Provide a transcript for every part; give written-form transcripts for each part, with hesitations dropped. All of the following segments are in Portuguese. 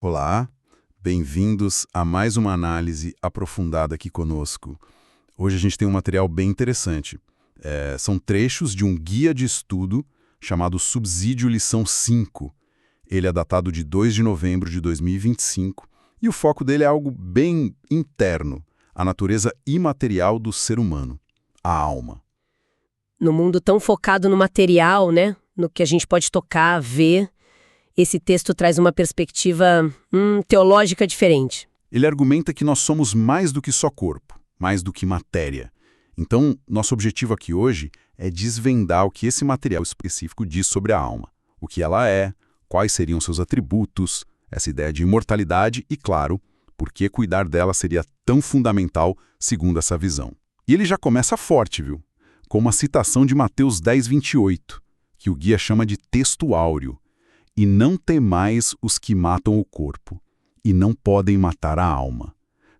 Olá, bem-vindos a mais uma análise aprofundada aqui conosco. Hoje a gente tem um material bem interessante. São trechos de um guia de estudo chamado Subsídio Lição 5. Ele é datado de 2 de novembro de 2025 e o foco dele é algo bem interno, a natureza imaterial do ser humano, a alma. No mundo tão focado no material, né? No que a gente pode tocar, ver, esse texto traz uma perspectiva teológica diferente. Ele argumenta que nós somos mais do que só corpo, mais do que matéria. Então, nosso objetivo aqui hoje é desvendar o que esse material específico diz sobre a alma, o que ela é, quais seriam seus atributos, essa ideia de imortalidade e, claro, por que cuidar dela seria tão fundamental segundo essa visão. E ele já começa forte, viu? Com uma citação de Mateus 10:28, que o guia chama de texto áureo. E não temais os que matam o corpo, e não podem matar a alma.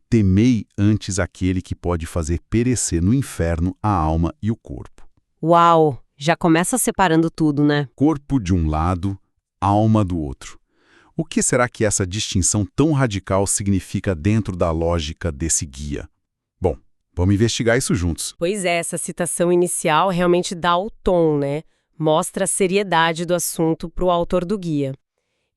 Temei antes aquele que pode fazer perecer no inferno a alma e o corpo. Uau! Já começa separando tudo, né? Corpo de um lado, alma do outro. O que será que essa distinção tão radical significa dentro da lógica desse guia? Bom, vamos investigar isso juntos. Pois é, essa citação inicial realmente dá o tom, né? Mostra a seriedade do assunto para o autor do guia.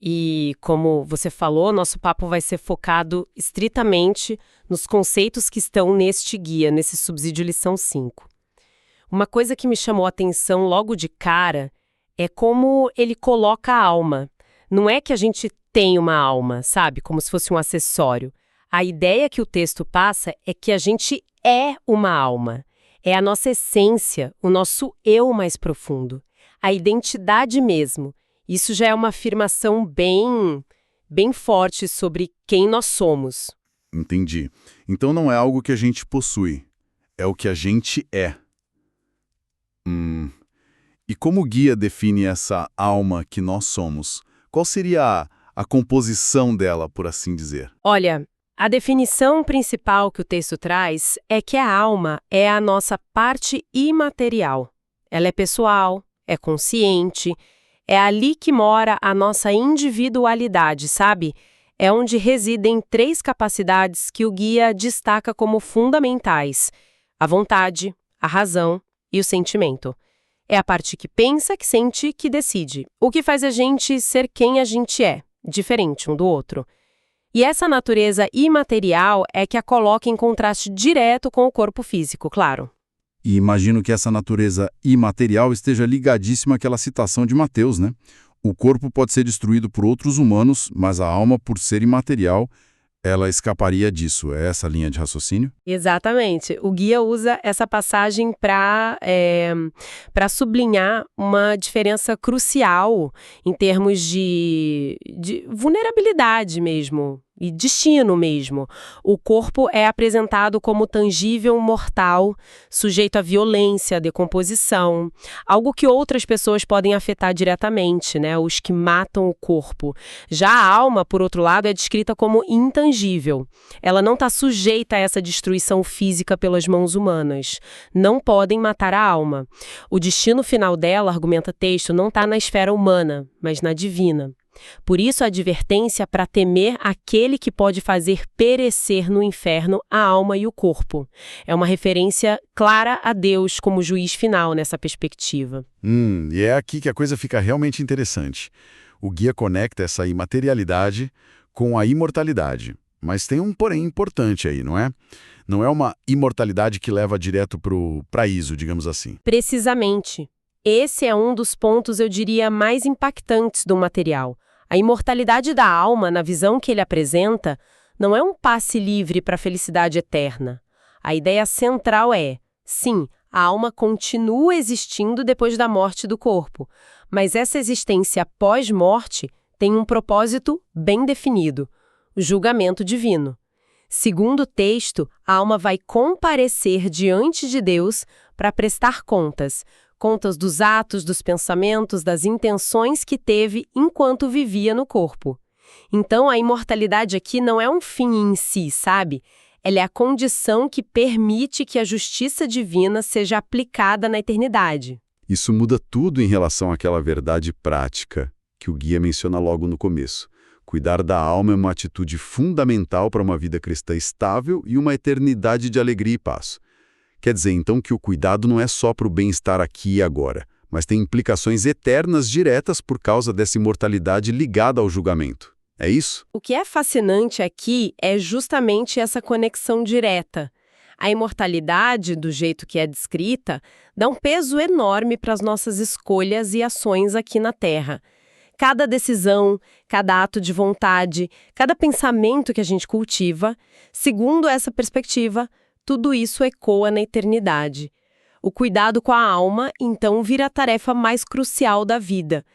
E, como você falou, nosso papo vai ser focado estritamente nos conceitos que estão neste guia, nesse subsídio lição 5. Uma coisa que me chamou a atenção logo de cara é como ele coloca a alma. Não é que a gente tem uma alma, sabe? Como se fosse um acessório. A ideia que o texto passa é que a gente é uma alma. É a nossa essência, o nosso eu mais profundo. A identidade mesmo. Isso já é uma afirmação bem forte sobre quem nós somos. Entendi. Então não é algo que a gente possui, é o que a gente é. E como o guia define essa alma que nós somos? Qual seria a composição dela, por assim dizer? Olha, a definição principal que o texto traz é que a alma é a nossa parte imaterial. Ela é pessoal, é consciente, é ali que mora a nossa individualidade, sabe? É onde residem 3 capacidades que o guia destaca como fundamentais: a vontade, a razão e o sentimento. É a parte que pensa, que sente, que decide. O que faz a gente ser quem a gente é, diferente um do outro. E essa natureza imaterial é que a coloca em contraste direto com o corpo físico, claro. E imagino que essa natureza imaterial esteja ligadíssima àquela citação de Mateus, né? O corpo pode ser destruído por outros humanos, mas a alma, por ser imaterial, ela escaparia disso. É essa a linha de raciocínio? Exatamente. O guia usa essa passagem para sublinhar uma diferença crucial em termos de vulnerabilidade mesmo. E destino mesmo. O corpo é apresentado como tangível mortal, sujeito à violência, à decomposição, algo que outras pessoas podem afetar diretamente, né? Os que matam o corpo. Já a alma, por outro lado, é descrita como intangível. Ela não está sujeita a essa destruição física pelas mãos humanas. Não podem matar a alma. O destino final dela, argumenta texto, não está na esfera humana, mas na divina. Por isso a advertência para temer aquele que pode fazer perecer no inferno a alma e o corpo. É uma referência clara a Deus como juiz final nessa perspectiva. E é aqui que a coisa fica realmente interessante. O guia conecta essa imaterialidade com a imortalidade. Mas tem um porém importante aí, não é? Não é uma imortalidade que leva direto para o paraíso, digamos assim. Precisamente. Esse é um dos pontos, eu diria, mais impactantes do material. A imortalidade da alma, na visão que ele apresenta, não é um passe livre para a felicidade eterna. A ideia central é, sim, a alma continua existindo depois da morte do corpo, mas essa existência pós-morte tem um propósito bem definido: o julgamento divino. Segundo o texto, a alma vai comparecer diante de Deus para prestar contas dos atos, dos pensamentos, das intenções que teve enquanto vivia no corpo. Então, a imortalidade aqui não é um fim em si, sabe? Ela é a condição que permite que a justiça divina seja aplicada na eternidade. Isso muda tudo em relação àquela verdade prática que o guia menciona logo no começo. Cuidar da alma é uma atitude fundamental para uma vida cristã estável e uma eternidade de alegria e paz. Quer dizer, então, que o cuidado não é só para o bem-estar aqui e agora, mas tem implicações eternas diretas por causa dessa imortalidade ligada ao julgamento. É isso? O que é fascinante aqui é justamente essa conexão direta. A imortalidade, do jeito que é descrita, dá um peso enorme para as nossas escolhas e ações aqui na Terra. Cada decisão, cada ato de vontade, cada pensamento que a gente cultiva, segundo essa perspectiva, tudo isso ecoa na eternidade. O cuidado com a alma, então, vira a tarefa mais crucial da vida,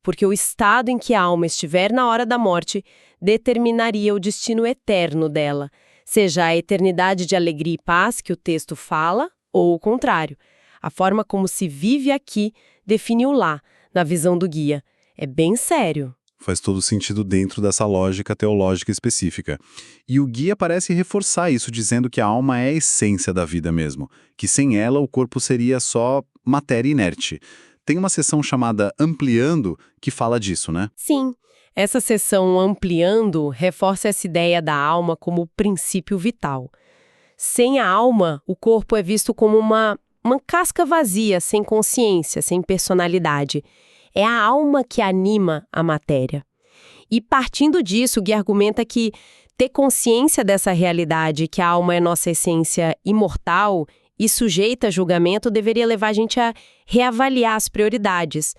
porque o estado em que a alma estiver na hora da morte determinaria o destino eterno dela, seja a eternidade de alegria e paz que o texto fala, ou o contrário. A forma como se vive aqui define o lá, na visão do guia. É bem sério. Faz todo sentido dentro dessa lógica teológica específica. E o guia parece reforçar isso, dizendo que a alma é a essência da vida mesmo, que sem ela o corpo seria só matéria inerte. Tem uma seção chamada Ampliando que fala disso, né? Sim, essa seção Ampliando reforça essa ideia da alma como princípio vital. Sem a alma, o corpo é visto como uma casca vazia, sem consciência, sem personalidade. É a alma que anima a matéria. E partindo disso, o Gui argumenta que ter consciência dessa realidade, que a alma é nossa essência imortal e sujeita a julgamento, deveria levar a gente a reavaliar as prioridades.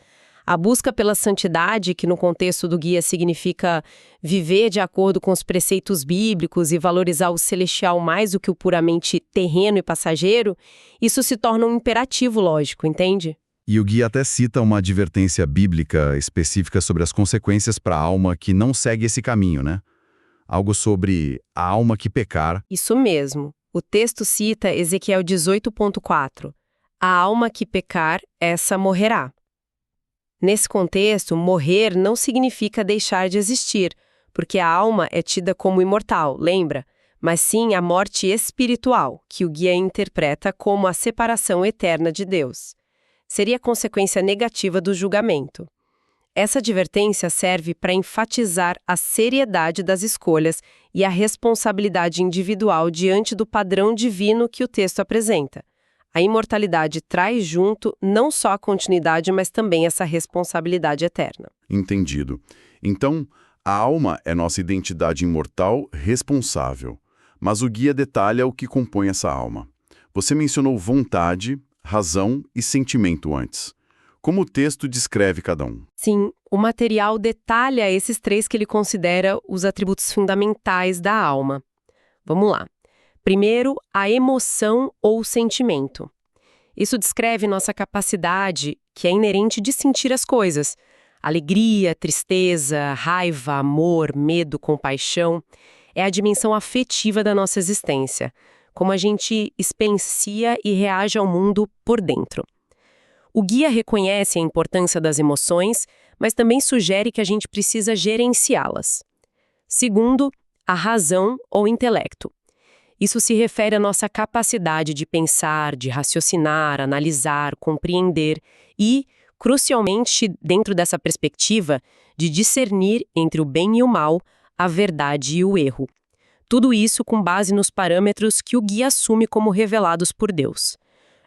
A busca pela santidade, que no contexto do guia significa viver de acordo com os preceitos bíblicos e valorizar o celestial mais do que o puramente terreno e passageiro, isso se torna um imperativo lógico, entende? E o guia até cita uma advertência bíblica específica sobre as consequências para a alma que não segue esse caminho, né? Algo sobre a alma que pecar. Isso mesmo. O texto cita Ezequiel 18.4. A alma que pecar, essa morrerá. Nesse contexto, morrer não significa deixar de existir, porque a alma é tida como imortal, lembra? Mas sim a morte espiritual, que o guia interpreta como a separação eterna de Deus. Seria consequência negativa do julgamento. Essa advertência serve para enfatizar a seriedade das escolhas e a responsabilidade individual diante do padrão divino que o texto apresenta. A imortalidade traz junto não só a continuidade, mas também essa responsabilidade eterna. Entendido. Então, a alma é nossa identidade imortal responsável. Mas o guia detalha o que compõe essa alma. Você mencionou vontade, razão e sentimento antes. Como o texto descreve cada um? Sim, o material detalha esses três que ele considera os atributos fundamentais da alma. Vamos lá. Primeiro, a emoção ou sentimento. Isso descreve nossa capacidade, que é inerente de sentir as coisas. Alegria, tristeza, raiva, amor, medo, compaixão. É a dimensão afetiva da nossa existência. Como a gente experiencia e reage ao mundo por dentro. O guia reconhece a importância das emoções, mas também sugere que a gente precisa gerenciá-las. Segundo, a razão ou intelecto. Isso se refere à nossa capacidade de pensar, de raciocinar, analisar, compreender e, crucialmente, dentro dessa perspectiva, de discernir entre o bem e o mal, a verdade e o erro. Tudo isso com base nos parâmetros que o guia assume como revelados por Deus.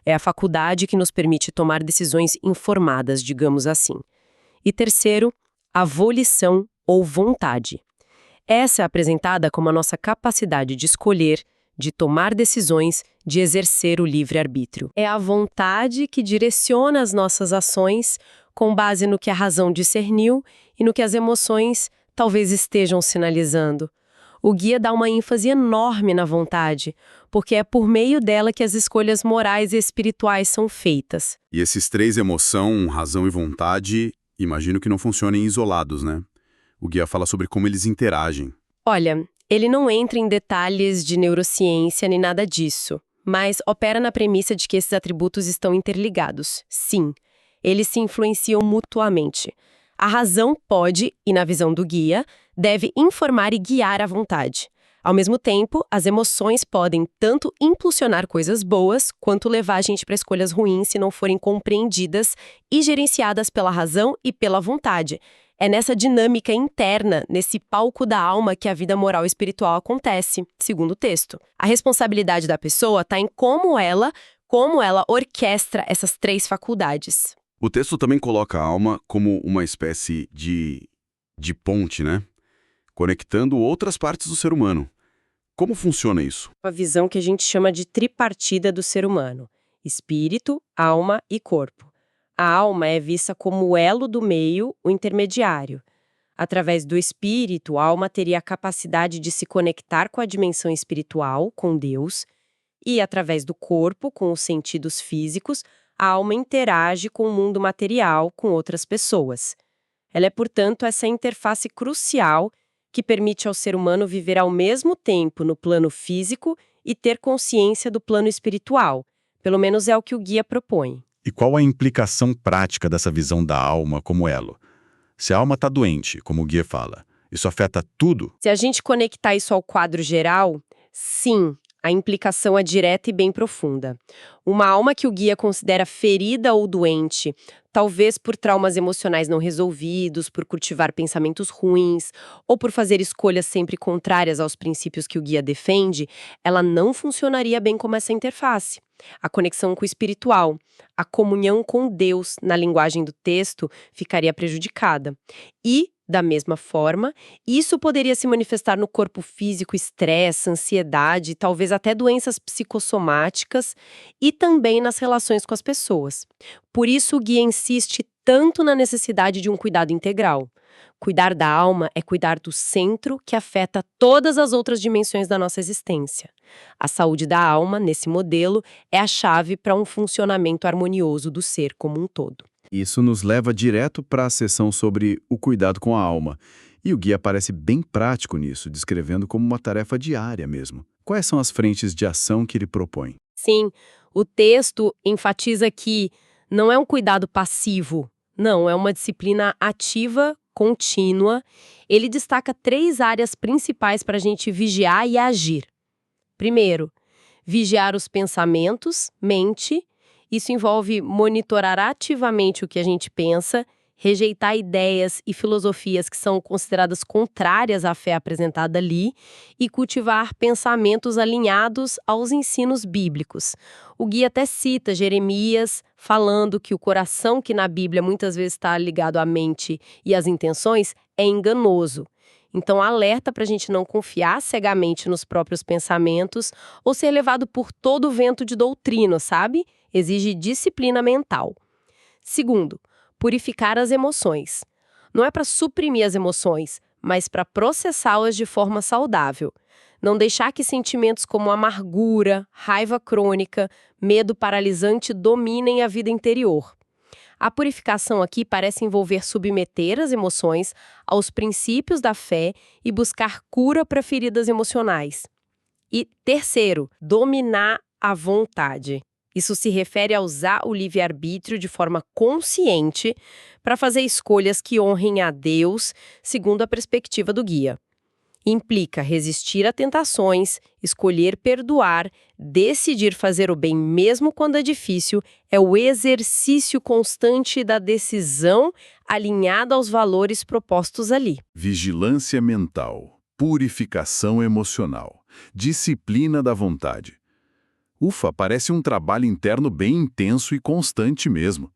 É a faculdade que nos permite tomar decisões informadas, digamos assim. E terceiro, a volição ou vontade. Essa é apresentada como a nossa capacidade de escolher, de tomar decisões, de exercer o livre-arbítrio. É a vontade que direciona as nossas ações com base no que a razão discerniu e no que as emoções talvez estejam sinalizando. O guia dá uma ênfase enorme na vontade, porque é por meio dela que as escolhas morais e espirituais são feitas. E esses três, emoção, razão e vontade, imagino que não funcionem isolados, né? O guia fala sobre como eles interagem. Olha, ele não entra em detalhes de neurociência nem nada disso, mas opera na premissa de que esses atributos estão interligados. Sim, eles se influenciam mutuamente. A razão pode, e na visão do guia, deve informar e guiar a vontade. Ao mesmo tempo, as emoções podem tanto impulsionar coisas boas, quanto levar a gente para escolhas ruins se não forem compreendidas e gerenciadas pela razão e pela vontade. É nessa dinâmica interna, nesse palco da alma, que a vida moral e espiritual acontece, segundo o texto. A responsabilidade da pessoa está em como ela orquestra essas três faculdades. O texto também coloca a alma como uma espécie de ponte, né? Conectando outras partes do ser humano. Como funciona isso? Uma visão que a gente chama de tripartida do ser humano: espírito, alma e corpo. A alma é vista como o elo do meio, o intermediário. Através do espírito, a alma teria a capacidade de se conectar com a dimensão espiritual, com Deus, e através do corpo, com os sentidos físicos, a alma interage com o mundo material, com outras pessoas. Ela é, portanto, essa interface crucial que permite ao ser humano viver ao mesmo tempo no plano físico e ter consciência do plano espiritual. Pelo menos é o que o guia propõe. E qual a implicação prática dessa visão da alma como elo? Se a alma está doente, como o guia fala, isso afeta tudo? Se a gente conectar isso ao quadro geral, sim, a implicação é direta e bem profunda. Uma alma que o guia considera ferida ou doente, talvez por traumas emocionais não resolvidos, por cultivar pensamentos ruins, ou por fazer escolhas sempre contrárias aos princípios que o guia defende, ela não funcionaria bem como essa interface. A conexão com o espiritual, a comunhão com Deus, na linguagem do texto, ficaria prejudicada. E, da mesma forma, isso poderia se manifestar no corpo físico: estresse, ansiedade, talvez até doenças psicossomáticas, e também nas relações com as pessoas. Por isso, o guia insiste tanto na necessidade de um cuidado integral. Cuidar da alma é cuidar do centro que afeta todas as outras dimensões da nossa existência. A saúde da alma, nesse modelo, é a chave para um funcionamento harmonioso do ser como um todo. Isso nos leva direto para a seção sobre o cuidado com a alma. E o guia parece bem prático nisso, descrevendo como uma tarefa diária mesmo. Quais são as frentes de ação que ele propõe? Sim, o texto enfatiza que não é um cuidado passivo, não, é uma disciplina ativa, contínua. Ele destaca 3 áreas principais para a gente vigiar e agir. Primeiro, vigiar os pensamentos, mente. Isso envolve monitorar ativamente o que a gente pensa, rejeitar ideias e filosofias que são consideradas contrárias à fé apresentada ali e cultivar pensamentos alinhados aos ensinos bíblicos. O guia até cita Jeremias falando que o coração, que na Bíblia muitas vezes está ligado à mente e às intenções, é enganoso. Então, alerta para a gente não confiar cegamente nos próprios pensamentos ou ser levado por todo o vento de doutrina, sabe? Exige disciplina mental. Segundo, purificar as emoções. Não é para suprimir as emoções, mas para processá-las de forma saudável. Não deixar que sentimentos como amargura, raiva crônica, medo paralisante dominem a vida interior. A purificação aqui parece envolver submeter as emoções aos princípios da fé e buscar cura para feridas emocionais. E terceiro, dominar a vontade. Isso se refere a usar o livre-arbítrio de forma consciente para fazer escolhas que honrem a Deus, segundo a perspectiva do guia. Implica resistir a tentações, escolher perdoar, decidir fazer o bem mesmo quando é difícil, é o exercício constante da decisão alinhada aos valores propostos ali. Vigilância mental, purificação emocional, disciplina da vontade. Ufa, parece um trabalho interno bem intenso e constante mesmo.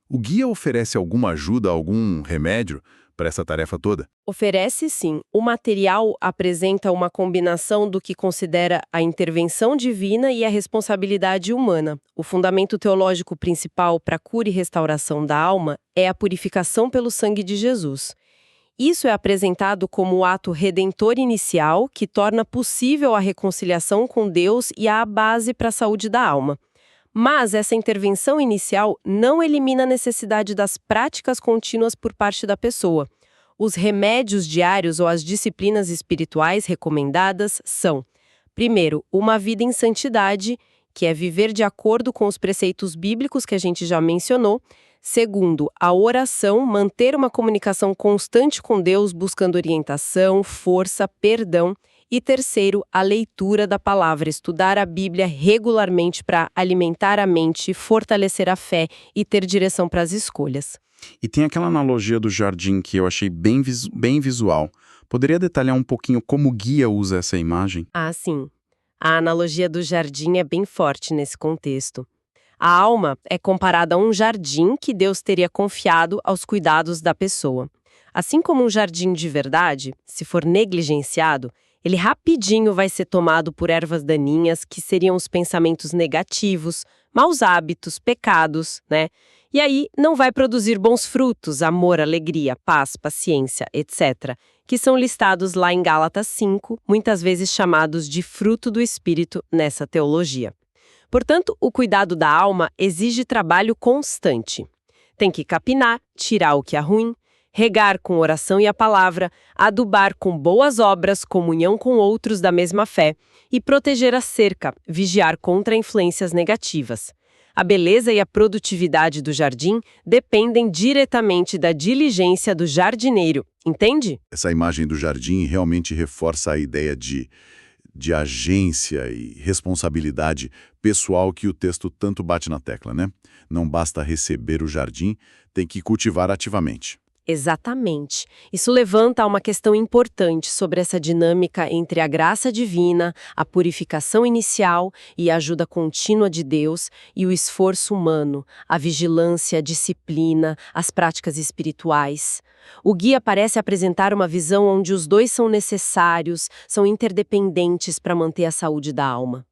O guia oferece alguma ajuda, algum remédio para essa tarefa toda? Oferece sim. O material apresenta uma combinação do que considera a intervenção divina e a responsabilidade humana. O fundamento teológico principal para a cura e restauração da alma é a purificação pelo sangue de Jesus. Isso é apresentado como o ato redentor inicial que torna possível a reconciliação com Deus e a base para a saúde da alma. Mas essa intervenção inicial não elimina a necessidade das práticas contínuas por parte da pessoa. Os remédios diários ou as disciplinas espirituais recomendadas são: primeiro, uma vida em santidade, que é viver de acordo com os preceitos bíblicos que a gente já mencionou. Segundo, a oração, manter uma comunicação constante com Deus, buscando orientação, força, perdão. E terceiro, a leitura da palavra, estudar a Bíblia regularmente para alimentar a mente, fortalecer a fé e ter direção para as escolhas. E tem aquela analogia do jardim que eu achei bem visual. Poderia detalhar um pouquinho como o guia usa essa imagem? Ah, sim. A analogia do jardim é bem forte nesse contexto. A alma é comparada a um jardim que Deus teria confiado aos cuidados da pessoa. Assim como um jardim de verdade, se for negligenciado, ele rapidinho vai ser tomado por ervas daninhas, que seriam os pensamentos negativos, maus hábitos, pecados, né? E aí não vai produzir bons frutos, amor, alegria, paz, paciência, etc., que são listados lá em Gálatas 5, muitas vezes chamados de fruto do Espírito nessa teologia. Portanto, o cuidado da alma exige trabalho constante. Tem que capinar, tirar o que é ruim, regar com oração e a palavra, adubar com boas obras, comunhão com outros da mesma fé e proteger a cerca, vigiar contra influências negativas. A beleza e a produtividade do jardim dependem diretamente da diligência do jardineiro, entende? Essa imagem do jardim realmente reforça a ideia de agência e responsabilidade pessoal que o texto tanto bate na tecla, né? Não basta receber o jardim, tem que cultivar ativamente. Exatamente. Isso levanta uma questão importante sobre essa dinâmica entre a graça divina, a purificação inicial e a ajuda contínua de Deus e o esforço humano, a vigilância, a disciplina, as práticas espirituais. O guia parece apresentar uma visão onde os dois são necessários, são interdependentes para manter a saúde da alma.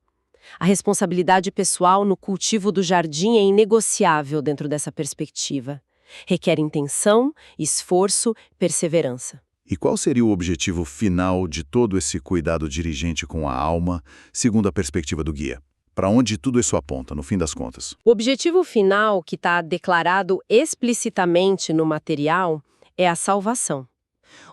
A responsabilidade pessoal no cultivo do jardim é inegociável dentro dessa perspectiva. Requer intenção, esforço, perseverança. E qual seria o objetivo final de todo esse cuidado dirigente com a alma, segundo a perspectiva do guia? Para onde tudo isso aponta, no fim das contas? O objetivo final, que está declarado explicitamente no material, é a salvação.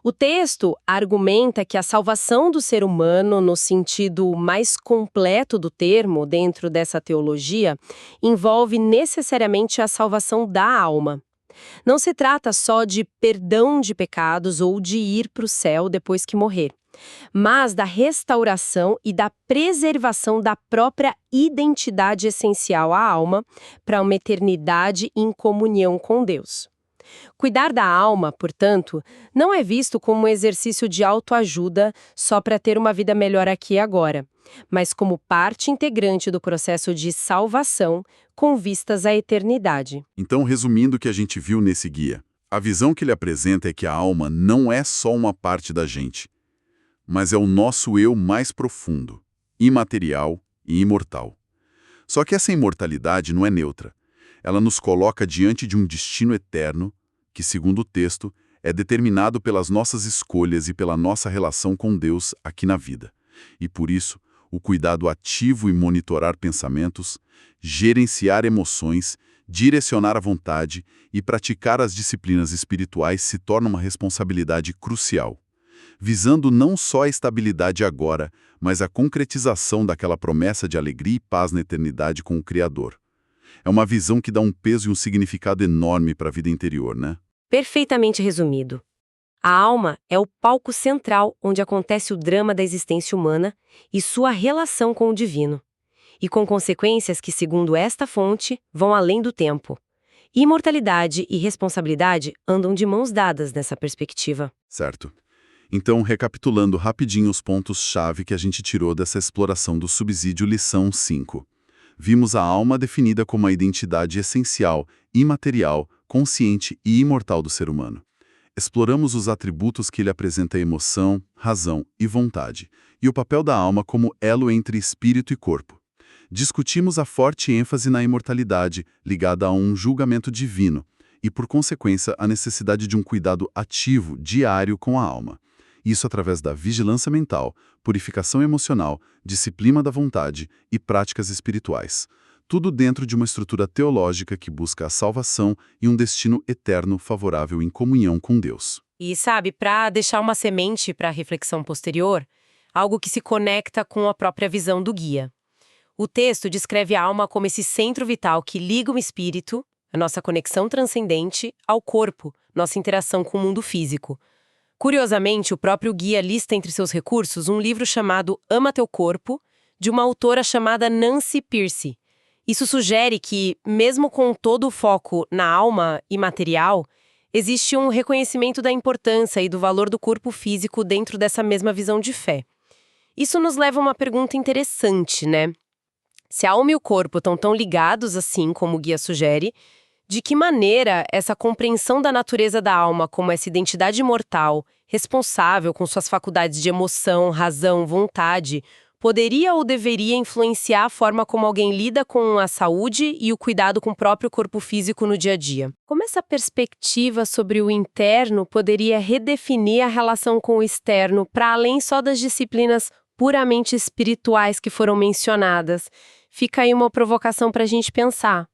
O texto argumenta que a salvação do ser humano, no sentido mais completo do termo, dentro dessa teologia, envolve necessariamente a salvação da alma. Não se trata só de perdão de pecados ou de ir para o céu depois que morrer, mas da restauração e da preservação da própria identidade essencial à alma para uma eternidade em comunhão com Deus. Cuidar da alma, portanto, não é visto como um exercício de autoajuda só para ter uma vida melhor aqui e agora, mas como parte integrante do processo de salvação com vistas à eternidade. Então, resumindo o que a gente viu nesse guia, a visão que ele apresenta é que a alma não é só uma parte da gente, mas é o nosso eu mais profundo, imaterial e imortal. Só que essa imortalidade não é neutra. Ela nos coloca diante de um destino eterno que, segundo o texto, é determinado pelas nossas escolhas e pela nossa relação com Deus aqui na vida. E por isso, o cuidado ativo em monitorar pensamentos, gerenciar emoções, direcionar a vontade e praticar as disciplinas espirituais se torna uma responsabilidade crucial, visando não só a estabilidade agora, mas a concretização daquela promessa de alegria e paz na eternidade com o Criador. É uma visão que dá um peso e um significado enorme para a vida interior, né? Perfeitamente resumido. A alma é o palco central onde acontece o drama da existência humana e sua relação com o divino, e com consequências que, segundo esta fonte, vão além do tempo. Imortalidade e responsabilidade andam de mãos dadas nessa perspectiva. Certo. Então, recapitulando rapidinho os pontos-chave que a gente tirou dessa exploração do subsídio lição 5. Vimos a alma definida como a identidade essencial, imaterial, consciente e imortal do ser humano. Exploramos os atributos que ele apresenta: emoção, razão e vontade, e o papel da alma como elo entre espírito e corpo. Discutimos a forte ênfase na imortalidade, ligada a um julgamento divino, e, por consequência, a necessidade de um cuidado ativo, diário com a alma. Isso através da vigilância mental, purificação emocional, disciplina da vontade e práticas espirituais. Tudo dentro de uma estrutura teológica que busca a salvação e um destino eterno favorável em comunhão com Deus. E, sabe, para deixar uma semente para a reflexão posterior, algo que se conecta com a própria visão do guia. O texto descreve a alma como esse centro vital que liga o espírito, a nossa conexão transcendente, ao corpo, nossa interação com o mundo físico. Curiosamente, o próprio guia lista entre seus recursos um livro chamado Ama Teu Corpo, de uma autora chamada Nancy Pearcey. Isso sugere que, mesmo com todo o foco na alma imaterial, existe um reconhecimento da importância e do valor do corpo físico dentro dessa mesma visão de fé. Isso nos leva a uma pergunta interessante, né? Se a alma e o corpo estão tão ligados assim, como o guia sugere, de que maneira essa compreensão da natureza da alma como essa identidade imortal, responsável com suas faculdades de emoção, razão, vontade, poderia ou deveria influenciar a forma como alguém lida com a saúde e o cuidado com o próprio corpo físico no dia a dia? Como essa perspectiva sobre o interno poderia redefinir a relação com o externo para além só das disciplinas puramente espirituais que foram mencionadas? Fica aí uma provocação para a gente pensar.